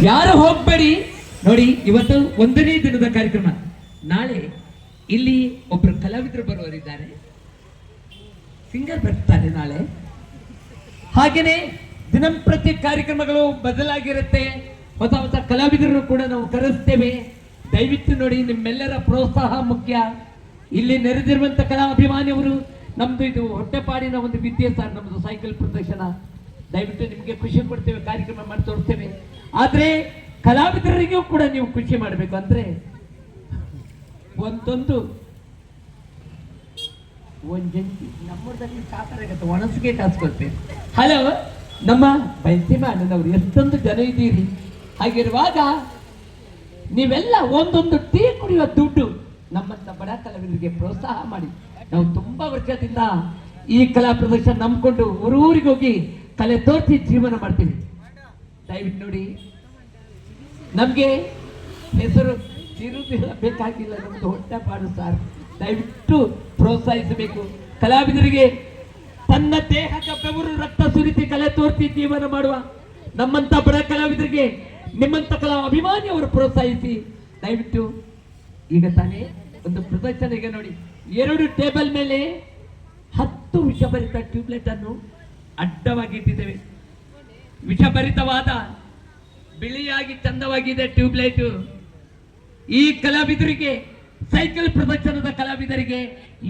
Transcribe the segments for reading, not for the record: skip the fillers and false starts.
ಯಾರು ಹೋಗ್ಬೇಡಿ ನೋಡಿ. ಇವತ್ತು 1ನೇ ದಿನದ ಕಾರ್ಯಕ್ರಮ. ನಾಳೆ ಇಲ್ಲಿ ಒಬ್ರು ಕಲಾವಿದರು ಬರುವರಿದ್ದಾರೆ, ಸಿಂಗರ್ ಬರ್ತಾರೆ ನಾಳೆ. ಹಾಗೇನೆ ದಿನಂಪ್ರತಿ ಕಾರ್ಯಕ್ರಮಗಳು ಬದಲಾಗಿರುತ್ತೆ. ಹೊಸ ಹೊಸ ಕಲಾವಿದರನ್ನು ಕೂಡ ನಾವು ಕರೆಸ್ತೇವೆ. ದಯವಿಟ್ಟು ನೋಡಿ, ನಿಮ್ಮೆಲ್ಲರ ಪ್ರೋತ್ಸಾಹ ಮುಖ್ಯ. ಇಲ್ಲಿ ನೆರೆದಿರುವಂತ ಕಲಾ ಅಭಿಮಾನಿಯವರು, ನಮ್ದು ಇದು ಹೊಟ್ಟೆಪಾಡಿನ ಒಂದು ವಿದ್ಯೆ ಸರ್, ನಮ್ದು ಸೈಕಲ್ ಪ್ರದರ್ಶನ. ದಯವಿಟ್ಟು ನಿಮಗೆ ಖುಷಿ ಕೊಡ್ತೇವೆ, ಕಾರ್ಯಕ್ರಮ ಮಾಡಿ ತೋರಿಸ್ತೇವೆ. ಆದ್ರೆ ಕಲಾವಿದರಿಗೂ ಕೂಡ ನೀವು ಖುಷಿ ಮಾಡಬೇಕು ಅಂದ್ರೆ ಒಂದೊಂದು ಜಂಟಿ ನಮ್ಮೂರದಲ್ಲಿ ಸಾಕಾಗತ್ತೆ, ಒಣಸಿಗೆ ಕಾಸ್ಕೊಳ್ತೇವೆ. ಹಲೋ, ನಮ್ಮ ಬೈಸಿಮ ಅಣ್ಣನವರು ಎಷ್ಟೊಂದು ಜನ ಇದ್ದೀರಿ. ಹಾಗಿರುವಾಗ ನೀವೆಲ್ಲ ಒಂದೊಂದು ಟೀ ಕುಡಿಯುವ ದುಡ್ಡು ನಮ್ಮಂತ ಬಡ ಕಲಾವಿದರಿಗೆ ಪ್ರೋತ್ಸಾಹ ಮಾಡಿ. ನಾವು ತುಂಬಾ ವರ್ಷದಿಂದ ಈ ಕಲಾ ಪ್ರದರ್ಶನ ನಂಬಿಕೊಂಡು ಊರೂರಿಗೆ ಹೋಗಿ ಕಲೆ ತೋರಿಸಿ ಜೀವನ ಮಾಡ್ತೀವಿ. ದಯವಿಟ್ಟು ನೋಡಿ, ನಮ್ಗೆ ಹೆಸರು ತಿರುಗಿಲ್ಲ ಬೇಕಾಗಿಲ್ಲ, ನಮ್ದು ಹೊಟ್ಟೆ ಪಾಡು ಸರ್. ದಯವಿಟ್ಟು ಪ್ರೋತ್ಸಾಹಿಸಬೇಕು. ಕಲಾವಿದರಿಗೆ ತನ್ನ ದೇಹದ ಬೆವರು ರಕ್ತ ಸುರಿಸಿ ಕಲೆ ತೋರಿಸಿ ಜೀವನ ಮಾಡುವ ನಮ್ಮಂತ ಬಡ ಕಲಾವಿದರಿಗೆ ನಿಮ್ಮಂತ ಕಲಾ ಅಭಿಮಾನಿಯವರು ಪ್ರೋತ್ಸಾಹಿಸಿ. ದಯವಿಟ್ಟು ಈಗ ತಾನೇ ಒಂದು ಪ್ರದರ್ಶನ, ಈಗ ನೋಡಿ 2 ಟೇಬಲ್ ಮೇಲೆ 10 ವಿಷಭರಿತ ಟ್ಯೂಬ್ಲೈಟ್ ಅನ್ನು ಅಡ್ಡವಾಗಿ ಇಟ್ಟಿದ್ದೇವೆ. ವಿಷಭರಿತವಾದ ಬಿಳಿಯಾಗಿ ಚಂದವಾಗಿದೆ ಟ್ಯೂಬ್ಲೈಟ್. ಈ ಕಲಾವಿದರಿಗೆ, ಸೈಕಲ್ ಪ್ರದರ್ಶನದ ಕಲಾವಿದರಿಗೆ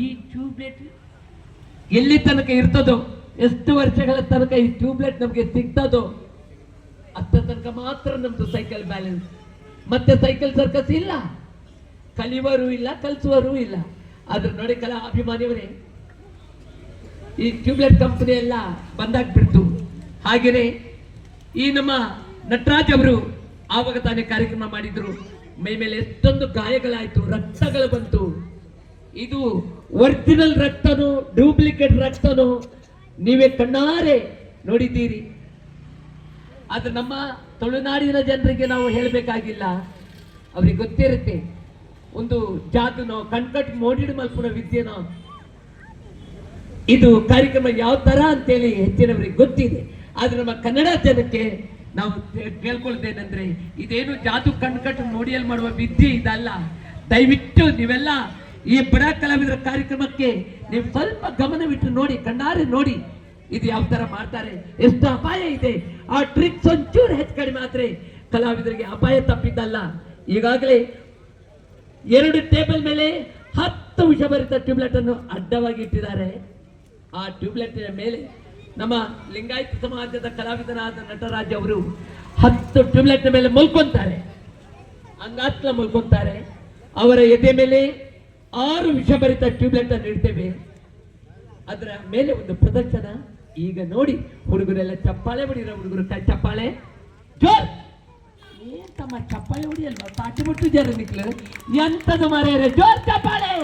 ಈ ಟ್ಯೂಬ್ಲೈಟ್ ಎಲ್ಲಿ ತನಕ ಇರ್ತದೋ, ಎಷ್ಟು ವರ್ಷಗಳ ತನಕ ಈ ಟ್ಯೂಬ್ಲೈಟ್ ನಮಗೆ ಸಿಗ್ತದೋ ಅತ್ತ ತನಕ ಮಾತ್ರ ನಮ್ದು ಸೈಕಲ್ ಬ್ಯಾಲೆನ್ಸ್. ಮತ್ತೆ ಸೈಕಲ್ ಸರ್ಕಸ್ ಇಲ್ಲ, ಕಲಿಯುವರು ಇಲ್ಲ, ಕಲಿಸುವರು ಇಲ್ಲ. ಆದ್ರೆ ನೋಡಿ ಕಲಾ ಅಭಿಮಾನಿಯವರೇ, ಈ ಟ್ಯೂಬ್ಲೈಟ್ ಕಂಪನಿ ಎಲ್ಲ ಬಂದಾಗ್ಬಿಡ್ತು. ಹಾಗೇನೆ ಈ ನಮ್ಮ ನಟರಾಜ್ ಅವರು ಆವಾಗ ತಾನೇ ಕಾರ್ಯಕ್ರಮ ಮಾಡಿದ್ರು. ಮೈ ಮೇಲೆ ಎಷ್ಟೊಂದು ಗಾಯಗಳಾಯ್ತು, ರಕ್ತಗಳು ಬಂತು. ಇದು ಒರಿಜಿನಲ್ ರಕ್ತನೋ ಡೂಪ್ಲಿಕೇಟ್ ರಕ್ತನೋ ನೀವೇ ಕಣ್ಣಾರೆ ನೋಡಿದ್ದೀರಿ. ಆದ್ರೆ ನಮ್ಮ ತುಳುನಾಡಿನ ಜನರಿಗೆ ನಾವು ಹೇಳಬೇಕಾಗಿಲ್ಲ, ಅವ್ರಿಗೆ ಗೊತ್ತಿರುತ್ತೆ. ಒಂದು ಜಾದುನೋ ಕಣ್ಕಟ್ ಮೋಡಿಡ್ ಮಲ್ಪುನ ವಿದ್ಯೆನೋ ಇದು ಕಾರ್ಯಕ್ರಮ ಯಾವ ತರ ಅಂತೇಳಿ ಹೆಚ್ಚಿನವರಿಗೆ ಗೊತ್ತಿದೆ. ಆದ್ರೆ ನಮ್ಮ ಕನ್ನಡ ಜನಕ್ಕೆ ನಾವು ಕೇಳ್ಕೊಳ್ತೇನೆಂದ್ರೆ, ಇದೇನು ಜಾದು ಕಣ್ಕಟ್ ಮೋಡಿಯಲ್ಲಿ ಮಾಡುವ ವಿದ್ಯೆ ಇದಲ್ಲ. ದಯವಿಟ್ಟು ನೀವೆಲ್ಲ ಈ ಬಡ ಕಲಾವಿದರ ಕಾರ್ಯಕ್ರಮಕ್ಕೆ ನೀವು ಸ್ವಲ್ಪ ಗಮನವಿಟ್ಟು ನೋಡಿ, ಕಣ್ಣಾರೆ ನೋಡಿ ಇದು ಯಾವ ತರ ಮಾಡ್ತಾರೆ, ಎಷ್ಟು ಅಪಾಯ ಇದೆ. ಆ ಟ್ರಿಕ್ಸ್ ಒಂಚೂರು ಹೆಚ್ಚು ಕಡಿಮೆ ಆದ್ರೆ ಕಲಾವಿದರಿಗೆ ಅಪಾಯ ತಪ್ಪಿದ್ದಲ್ಲ. ಈಗಾಗಲೇ 2 ಟೇಬಲ್ ಮೇಲೆ 10 ವಿಷಭರಿತ ಟ್ಯೂಬ್ಲೈಟ್ ಅನ್ನು ಅಡ್ಡವಾಗಿ ಇಟ್ಟಿದ್ದಾರೆ. ಆ ಟ್ಯೂಬ್ಲೈಟ್ ಮೇಲೆ ನಮ್ಮ ಲಿಂಗಾಯತ ಸಮಾಜದ ಕಲಾವಿದರಾದ ನಟರಾಜ್ ಅವರು 10 ಟ್ಯೂಬ್ಲೈಟ್ ಮೇಲೆ ಮಲ್ಕೊಂತಾರೆ, ಅಂಗಾತ್ಲ ಮಲ್ಕೊಂತಾರೆ. ಅವರ ಎದೆ ಮೇಲೆ 6 ವಿಷಭರಿತ ಟ್ಯೂಬ್ಲೈಟ್ ಅನ್ನು ಇಡ್ತೇವೆ. ಅದರ ಮೇಲೆ ಒಂದು ಪ್ರದರ್ಶನ. ಈಗ ನೋಡಿ, ಹುಡುಗರೆಲ್ಲ ಚಪ್ಪಾಳೆ ಹೊಡಿರೋ ಹುಡುಗರು, ಕೈ ಚಪ್ಪಾಳೆ ಜೋರ್. ಏನ್ ತಮ್ಮ ಚಪ್ಪಾಳೆ ಹೊಡಿಯಲ್ವಾ, ಸಾಟಿ ಬಿಟ್ಟು ಜರ ನಿಕ್ಲು ಎಂತದು ಮಾರ್ಯಾರೆ, ಜೋರ್ ಚಪ್ಪಾಳೆ.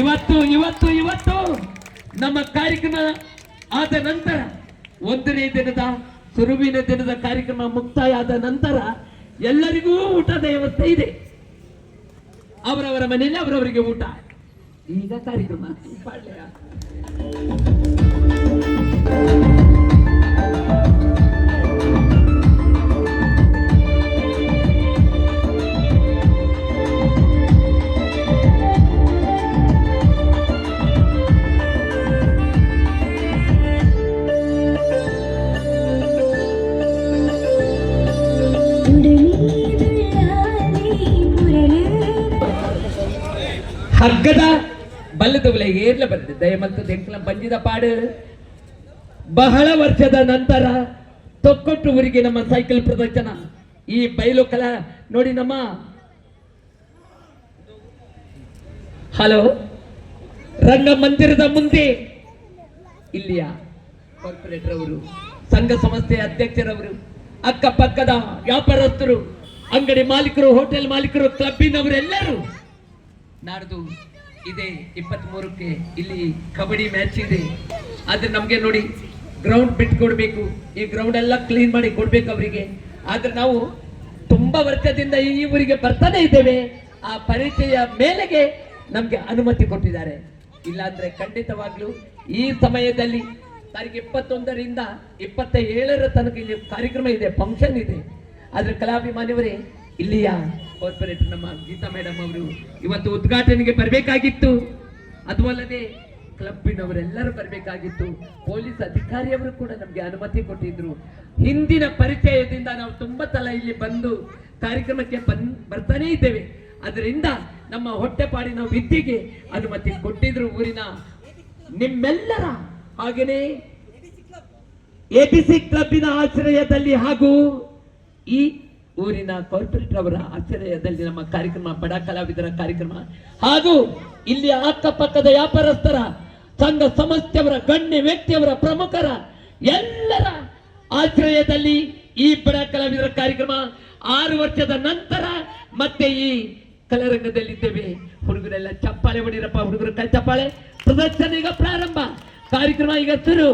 ಇವತ್ತು ಇವತ್ತು ಇವತ್ತು ನಮ್ಮ ಕಾರ್ಯಕ್ರಮ ಆದ ನಂತರ 1ನೇ ದಿನದ ಸುರುವಿನ ದಿನದ ಕಾರ್ಯಕ್ರಮ ಮುಕ್ತಾಯ ಆದ ನಂತರ ಎಲ್ಲರಿಗೂ ಊಟದ ವ್ಯವಸ್ಥೆ ಇದೆ. ಅವರವರ ಮನೆಯಲ್ಲಿ ಅವರವರಿಗೆ ಊಟ. ಈಗ ಕಾರ್ಯಕ್ರಮ ಪಾಳ್ಯ ಹಗ್ಗದ ಬಲ್ಲದ ಬಲೆಗೆ ಏರ್ಲ ಬಂದಿದ್ದ ದಯಮಂತ ದೆಂಕಲ ಬಂಜಿದ ಪಾಡು. ಬಹಳ ವರ್ಷದ ನಂತರ ತೊಕ್ಕೊಟ್ಟು ಊರಿಗೆ ನಮ್ಮ ಸೈಕಲ್ ಪ್ರದರ್ಶನ. ಈ ಬಯಲು ಕಲಾ ನೋಡಿ, ನಮ್ಮ ಹಲೋ ರಂಗಮಂದಿರದ ಮುಂದೆ ಇಲ್ಲಿಯ ಕಾರ್ಪೊರೇಟರ್ ಅವರು, ಸಂಘ ಸಂಸ್ಥೆಯ ಅಧ್ಯಕ್ಷರವರು, ಅಕ್ಕಪಕ್ಕದ ವ್ಯಾಪಾರಸ್ಥರು, ಅಂಗಡಿ ಮಾಲೀಕರು, ಹೋಟೆಲ್ ಮಾಲೀಕರು, ಕ್ಲಬ್ಬಿನವರೆಲ್ಲರೂ ನಾಡ್ದು ಇದೆ 23ಕ್ಕೆ ಇಲ್ಲಿ ಕಬಡ್ಡಿ ಮ್ಯಾಚ್ ಇದೆ. ಆದ್ರೆ ನಮ್ಗೆ ನೋಡಿ ಗ್ರೌಂಡ್ ಬಿಟ್ಟು ಕೊಡ್ಬೇಕು, ಈ ಗ್ರೌಂಡ್ ಎಲ್ಲ ಕ್ಲೀನ್ ಮಾಡಿ ಕೊಡ್ಬೇಕು ಅವರಿಗೆ. ಆದ್ರೆ ನಾವು ತುಂಬಾ ವರ್ಷದಿಂದ ಈ ಊರಿಗೆ ಬರ್ತಾನೆ ಇದ್ದೇವೆ. ಆ ಪರಿಚಯ ಮೇಲೆಗೆ ನಮ್ಗೆ ಅನುಮತಿ ಕೊಟ್ಟಿದ್ದಾರೆ. ಇಲ್ಲಾಂದ್ರೆ ಖಂಡಿತವಾಗ್ಲೂ ಈ ಸಮಯದಲ್ಲಿ ತಾರೀಕು 21ರಿಂದ 27ರ ತನಕ ಇಲ್ಲಿ ಕಾರ್ಯಕ್ರಮ ಇದೆ, ಫಂಕ್ಷನ್ ಇದೆ. ಆದ್ರೆ ಕಲಾಭಿಮಾನಿಯವರೇ, ಇಲ್ಲಿಯ ಕಾರ್ಪೊರೇಟರ್ ನಮ್ಮ ಗೀತಾ ಮೇಡಮ್ ಅವರು ಇವತ್ತು ಉದ್ಘಾಟನೆಗೆ ಬರಬೇಕಾಗಿತ್ತು. ಅದು ಅಲ್ಲದೆ ಕ್ಲಬ್ಬಿನವರೆಲ್ಲರೂ ಬರಬೇಕಾಗಿತ್ತು. ಪೊಲೀಸ್ ಅಧಿಕಾರಿಯವರು ಕೂಡ ನಮ್ಗೆ ಅನುಮತಿ ಕೊಟ್ಟಿದ್ರು. ಹಿಂದಿನ ಪರಿಚಯದಿಂದ ನಾವು ತುಂಬಾ ಸಲ ಇಲ್ಲಿ ಬಂದು ಕಾರ್ಯಕ್ರಮಕ್ಕೆ ಬರ್ತಾನೆ ಇದ್ದೇವೆ. ಅದರಿಂದ ನಮ್ಮ ಹೊಟ್ಟೆಪಾಡಿನ ವಿದ್ಯೆಗೆ ಅನುಮತಿ ಕೊಟ್ಟಿದ್ರು ಊರಿನ ನಿಮ್ಮೆಲ್ಲರ, ಹಾಗೆಯೇ ಎಬಿಸಿ ಕ್ಲಬ್ಬಿನ ಆಶ್ರಯದಲ್ಲಿ ಹಾಗೂ ಈ ಊರಿನ ಕಾರ್ಪೊರೇಟರ್ ಅವರ ಆಶ್ರಯದಲ್ಲಿ ನಮ್ಮ ಕಾರ್ಯಕ್ರಮ, ಬಡ ಕಲಾವಿದರ ಕಾರ್ಯಕ್ರಮ, ಹಾಗೂ ಇಲ್ಲಿ ಅಕ್ಕಪಕ್ಕದ ವ್ಯಾಪಾರಸ್ಥರ ಸಂಘ ಸಂಸ್ಥೆಯವರ, ಗಣ್ಯ ವ್ಯಕ್ತಿಯವರ, ಪ್ರಮುಖರ ಎಲ್ಲರ ಆಶ್ರಯದಲ್ಲಿ ಈ ಬಡ ಕಲಾವಿದರ ಕಾರ್ಯಕ್ರಮ 6 ವರ್ಷದ ನಂತರ ಮತ್ತೆ ಈ ಕಲಾರಂಗದಲ್ಲಿದ್ದೇವೆ. ಹುಡುಗರೆಲ್ಲ ಚಪ್ಪಾಳೆ ಹೊಡಿರಪ್ಪ, ಹುಡುಗರು ಕೈ ಚಪ್ಪಾಳೆ. ಪ್ರದರ್ಶನ ಈಗ ಪ್ರಾರಂಭ, ಕಾರ್ಯಕ್ರಮ ಈಗ ಶುರು.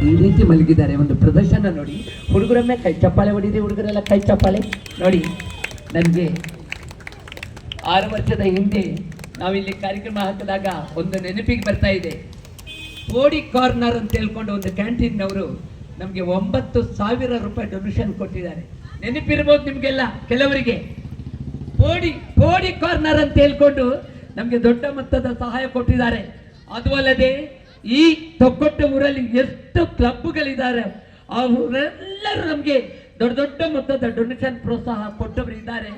ಈ ರೀತಿ ಮಲಗಿದ್ದಾರೆ. ಒಂದು ಪ್ರದರ್ಶನ ನೋಡಿ, ಹುಡುಗರೊಮ್ಮೆ ಕೈ ಚಪ್ಪಾಳೆ ಹೊಡಿದೆ, ಹುಡುಗರೆಲ್ಲ ಕೈ ಚಪ್ಪಾಳೆ ನೋಡಿ. ನನಗೆ 6 ವರ್ಷದ ಹಿಂದೆ ನಾವಿಲ್ಲಿ ಕಾರ್ಯಕ್ರಮ ಹಾಕಿದಾಗ ಒಂದು ನೆನಪಿಗೆ ಬರ್ತಾ ಇದೆ. ಕೋಡಿ ಕಾರ್ನರ್ ಅಂತ ಹೇಳ್ಕೊಂಡು ಒಂದು ಕ್ಯಾಂಟೀನ್ನವರು ನಮಗೆ 9,000 ರೂಪಾಯಿ ಡೊನೇಷನ್ ಕೊಟ್ಟಿದ್ದಾರೆ. ನೆನಪಿರ್ಬೋದು ನಿಮಗೆಲ್ಲ ಕೆಲವರಿಗೆ. ಕೋಡಿ ಕಾರ್ನರ್ ಅಂತ ಹೇಳ್ಕೊಂಡು ನಮಗೆ ದೊಡ್ಡ ಮೊತ್ತದ ಸಹಾಯ ಕೊಟ್ಟಿದ್ದಾರೆ. ಅದು ಅಲ್ಲದೆ ಈ ತೊಕ್ಕೊಟ್ಟ ಊರಲ್ಲಿ ಎಷ್ಟು ಕ್ಲಬ್ಗಳಿದ್ದಾರೆ, ಅವರೆಲ್ಲರೂ ನಮಗೆ ದೊಡ್ಡ ದೊಡ್ಡ ಮೊತ್ತದ ಡೊನೇಷನ್ ಪ್ರೋತ್ಸಾಹ ಕೊಟ್ಟವರು ಇದ್ದಾರೆ.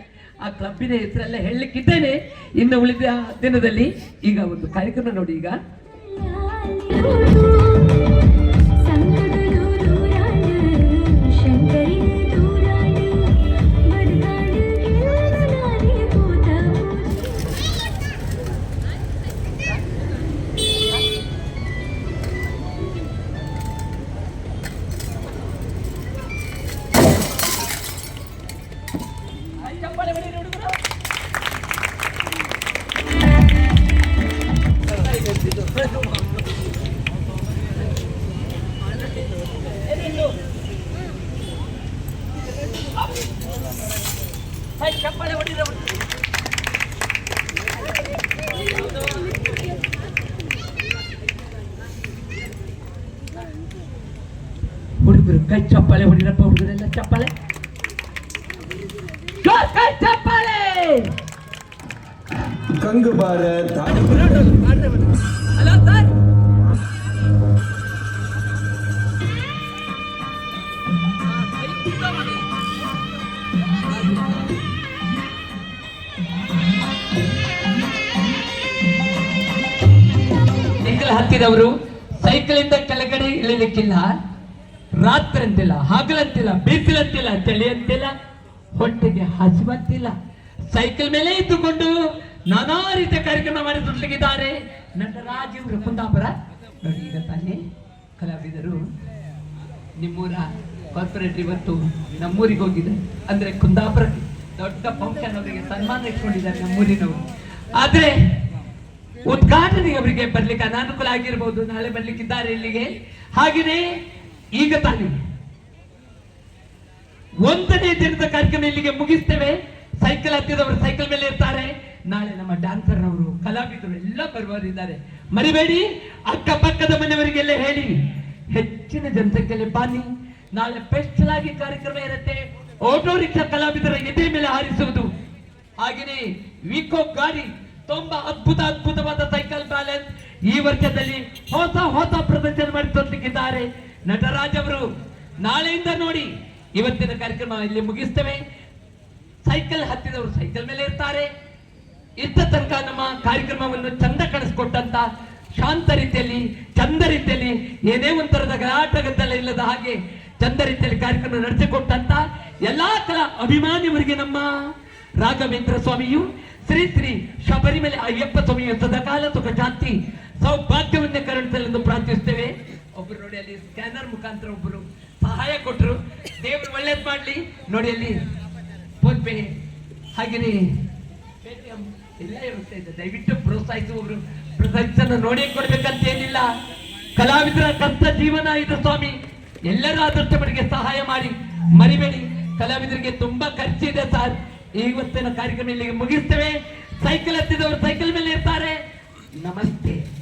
ಆ ಕ್ಲಬ್ಬಿನ ಹೆಸರೆಲ್ಲ ಹೇಳಲಿಕ್ಕಿದ್ದೇನೆ ಇನ್ನು ಉಳಿದ ದಿನದಲ್ಲಿ. ಈಗ ಒಂದು ಕಾರ್ಯಕ್ರಮ ನೋಡಿ. ಈಗ ಹುಡುಗರು ಕೈ ಚಪ್ಪಾಳೆ ಹೊಡಿರಪ್ಪ, ಹುಡುಗರೆಲ್ಲ ಚಪ್ಪಾಳೆ, ಕೈ ಚಪ್ಪಾಳೆ. ಕಂಗು ಭಾರತ್ ಹತ್ತಿದವರು ಸೈಕಲಿಂದ ಕೆಳಗಡೆ ಇಳಿಲಿಕ್ಕಿಲ್ಲ. ರಾತ್ರಿ ಅಂತಿಲ್ಲ, ಹಗಲಂತಿಲ್ಲ, ಬಿಸಿಲಂತಿಲ್ಲ, ಚಳಿ ಅಂತಿಲ್ಲ, ಹೊಟ್ಟೆಗೆ ಹಸಿವಂತಿಲ್ಲ. ಸೈಕಲ್ ಮೇಲೆ ಇದ್ದುಕೊಂಡು ನಾನಾ ರೀತಿಯ ಕಾರ್ಯಕ್ರಮ ಮಾಡಿದ್ದಾರೆ ನಟರಾಜ್ ಇವರು ಕುಂದಾಪುರ ನೋಡಿ. ಈಗ ತಾನೇ ಕಲಾವಿದರು ನಿಮ್ಮೂರ ಕಾರ್ಪೊರೇಟರ್ ಇವತ್ತು ನಮ್ಮೂರಿಗೆ ಹೋಗಿದ್ದಾರೆ. ಅಂದ್ರೆ ಕುಂದಾಪುರಕ್ಕೆ ದೊಡ್ಡ ಫಂಕ್ಷನ್, ಅವರಿಗೆ ಸನ್ಮಾನ ಇಟ್ಕೊಂಡಿದ್ದಾರೆ ನಮ್ಮೂರಿನವರು. ಆದ್ರೆ ಉದ್ಘಾಟನೆಗೆ ಅವರಿಗೆ ಬರ್ಲಿಕ್ಕೆ ಅನಾನುಕೂಲ ಆಗಿರ್ಬೋದು, ನಾಳೆ ಬರ್ಲಿಕ್ಕಿದ್ದಾರೆ ಇಲ್ಲಿಗೆ. ಹಾಗೆಯೇ ಈಗ ತಾನೇ 1ನೇ ದಿನದ ಕಾರ್ಯಕ್ರಮ ಇಲ್ಲಿಗೆ ಮುಗಿಸ್ತೇವೆ. ಸೈಕಲ್ ಹತ್ತಿದವರು ಸೈಕಲ್ ಮೇಲೆ ಇರ್ತಾರೆ. ನಾಳೆ ನಮ್ಮ ಡ್ಯಾನ್ಸರ್ ಅವರು, ಕಲಾವಿದರು ಎಲ್ಲ ಬರುವವರಿದ್ದಾರೆ. ಮರಿಬೇಡಿ, ಅಕ್ಕಪಕ್ಕದ ಮನೆಯವರಿಗೆಲ್ಲ ಹೇಳಿ ಹೆಚ್ಚಿನ ಜನಸಂಖ್ಯೆಯಲ್ಲಿ ಬನ್ನಿ. ನಾಳೆ ಸ್ಪೆಷಲ್ ಆಗಿ ಕಾರ್ಯಕ್ರಮ ಇರುತ್ತೆ. ಆಟೋ ರಿಕ್ಷಾ ಕಲಾವಿದರ ಎದೆ ಮೇಲೆ ಹಾರಿಸುವುದು, ಹಾಗೆಯೇ ವಿಕೋ ಗಾಡಿ, ತುಂಬಾ ಅದ್ಭುತವಾದ ಸೈಕಲ್ ಬ್ಯಾಲೆನ್ಸ್ ಈ ವರ್ಷದಲ್ಲಿ ಹೊಸ ಪ್ರದರ್ಶನ ಮಾಡಿ ತೋರಿಸಲಿಕ್ಕಿದ್ದಾರೆ ನಟರಾಜ್ ಅವರು. ನಾಳೆಯಿಂದ ನೋಡಿ, ಇವತ್ತಿನ ಕಾರ್ಯಕ್ರಮ ಇಲ್ಲಿ ಮುಗಿಸ್ತೇವೆ. ಸೈಕಲ್ ಹತ್ತಿದವರು ಸೈಕಲ್ ಮೇಲೆ ಇರ್ತಾರೆ. ಇಷ್ಟ ತನಕ ನಮ್ಮ ಕಾರ್ಯಕ್ರಮವನ್ನು ಚಂದ ಕಾಣಿಸ್ಕೊಟ್ಟಂತ, ಶಾಂತ ರೀತಿಯಲ್ಲಿ, ಚಂದ ರೀತಿಯಲ್ಲಿ, ಏನೇ ಒಂಥರದ ಗಲಾಟಗದ್ದಲ ಇಲ್ಲದ ಹಾಗೆ ಚಂದ ರೀತಿಯಲ್ಲಿ ಕಾರ್ಯಕ್ರಮ ನಡೆಸಿಕೊಟ್ಟಂತ ಎಲ್ಲಾ ಕಲಾ ಅಭಿಮಾನಿಯವರಿಗೆ ನಮ್ಮ ರಾಘವೇಂದ್ರ ಸ್ವಾಮಿಯು, ಶ್ರೀ ಶ್ರೀ ಶಬರಿಮಲೆ ಅಯ್ಯಪ್ಪ ಸ್ವಾಮಿಯ ಸದಾಕಾಲ ಸುಖ ಶಾಂತಿ ಸೌಭಾಗ್ಯವನ್ನೇ ಕರುಣಿಸಲೆಂದು ಪ್ರಾರ್ಥಿಸುತ್ತೇವೆ. ಒಬ್ರು ನೋಡಿ ಅಲ್ಲಿ ಸ್ಕ್ಯಾನರ್ ಮುಖಾಂತರ ಒಬ್ಬರು ಸಹಾಯ ಕೊಟ್ಟರು. ದೇವರು ಒಳ್ಳೇದ್ ಮಾಡ್ಲಿ. ನೋಡಿ ಅಲ್ಲಿ ಫೋನ್ ಪೇ ಹಾಗೆಯೇ ಪೇಟಿಎಂ ಎಲ್ಲ ವ್ಯವಸ್ಥೆ ಇದೆ. ದಯವಿಟ್ಟು ಪ್ರೋತ್ಸಾಹಿಸುವವರು ಪ್ರದರ್ಶನ ನೋಡಿ ಕೊಡ್ಬೇಕಂತ ಏನಿಲ್ಲ. ಕಲಾವಿದರ ಕಷ್ಟ ಜೀವನ ಇದು ಸ್ವಾಮಿ. ಎಲ್ಲರೂ ಆದಷ್ಟು ಮಟ್ಟಿಗೆ ಸಹಾಯ ಮಾಡಿ. ಮರಿಬೇಡಿ, ಕಲಾವಿದರಿಗೆ ತುಂಬಾ ಖರ್ಚಿದೆ ಸರ್. ಇವತ್ತಿನ ಕಾರ್ಯಕ್ರಮ ಇಲ್ಲಿಗೆ ಮುಗಿಸ್ತೇವೆ. ಸೈಕಲ್ ಹತ್ತಿದವರು ಸೈಕಲ್ ಮೇಲೆ ಇರ್ತಾರೆ. ನಮಸ್ತೆ.